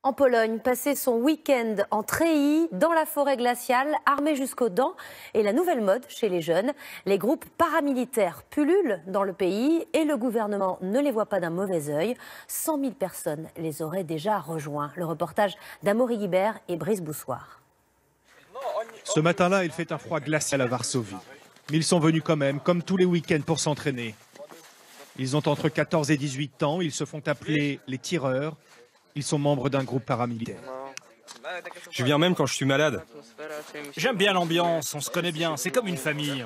En Pologne, passer son week-end en treillis, dans la forêt glaciale, armé jusqu'aux dents, est la nouvelle mode chez les jeunes. Les groupes paramilitaires pullulent dans le pays et le gouvernement ne les voit pas d'un mauvais œil. 100 000 personnes les auraient déjà rejoints. Le reportage d'Amaury Guibert et Brice Boussoir. Ce matin-là, il fait un froid glacial à Varsovie. Mais ils sont venus quand même, comme tous les week-ends, pour s'entraîner. Ils ont entre 14 et 18 ans, ils se font appeler les tireurs. Ils sont membres d'un groupe paramilitaire. Je viens même quand je suis malade. J'aime bien l'ambiance, on se connaît bien, c'est comme une famille.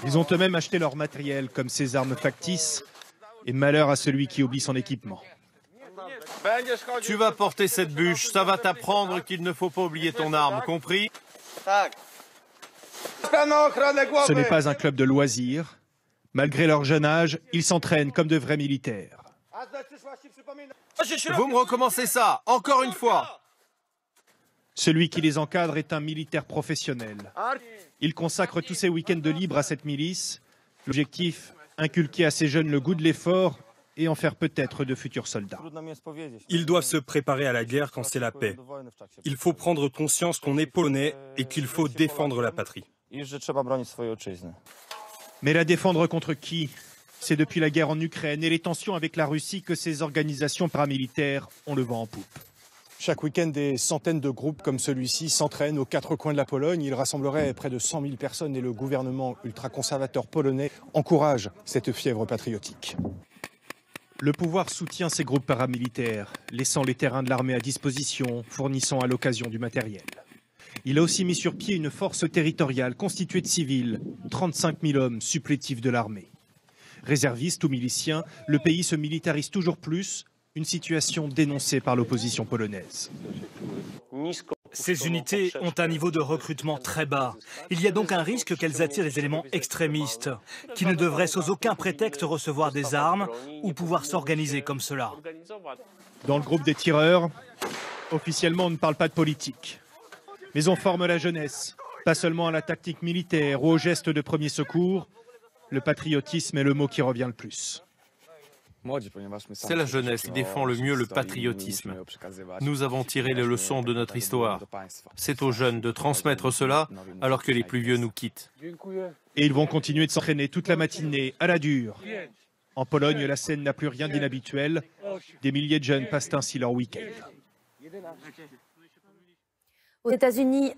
Ils ont eux-mêmes acheté leur matériel, comme ces armes factices, et malheur à celui qui oublie son équipement. Tu vas porter cette bûche, ça va t'apprendre qu'il ne faut pas oublier ton arme, compris? Ce n'est pas un club de loisirs. Malgré leur jeune âge, ils s'entraînent comme de vrais militaires. Vous me recommencez ça, encore une fois. Celui qui les encadre est un militaire professionnel. Il consacre tous ses week-ends de libre à cette milice. L'objectif, inculquer à ces jeunes le goût de l'effort et en faire peut-être de futurs soldats. Ils doivent se préparer à la guerre quand c'est la paix. Il faut prendre conscience qu'on est polonais et qu'il faut défendre la patrie. Mais la défendre contre qui? C'est depuis la guerre en Ukraine et les tensions avec la Russie que ces organisations paramilitaires ont le vent en poupe. Chaque week-end, des centaines de groupes comme celui-ci s'entraînent aux quatre coins de la Pologne. Ils rassembleraient près de 100 000 personnes et le gouvernement ultra-conservateur polonais encourage cette fièvre patriotique. Le pouvoir soutient ces groupes paramilitaires, laissant les terrains de l'armée à disposition, fournissant à l'occasion du matériel. Il a aussi mis sur pied une force territoriale constituée de civils, 35 000 hommes supplétifs de l'armée. Réservistes ou miliciens, le pays se militarise toujours plus, une situation dénoncée par l'opposition polonaise. Ces unités ont un niveau de recrutement très bas. Il y a donc un risque qu'elles attirent des éléments extrémistes, qui ne devraient sans aucun prétexte recevoir des armes ou pouvoir s'organiser comme cela. Dans le groupe des tireurs, officiellement on ne parle pas de politique. Mais on forme la jeunesse, pas seulement à la tactique militaire ou aux gestes de premier secours. Le patriotisme est le mot qui revient le plus. C'est la jeunesse qui défend le mieux le patriotisme. Nous avons tiré les leçons de notre histoire. C'est aux jeunes de transmettre cela alors que les plus vieux nous quittent. Et ils vont continuer de s'entraîner toute la matinée, à la dure. En Pologne, la scène n'a plus rien d'inhabituel. Des milliers de jeunes passent ainsi leur week-end. Aux États-Unis,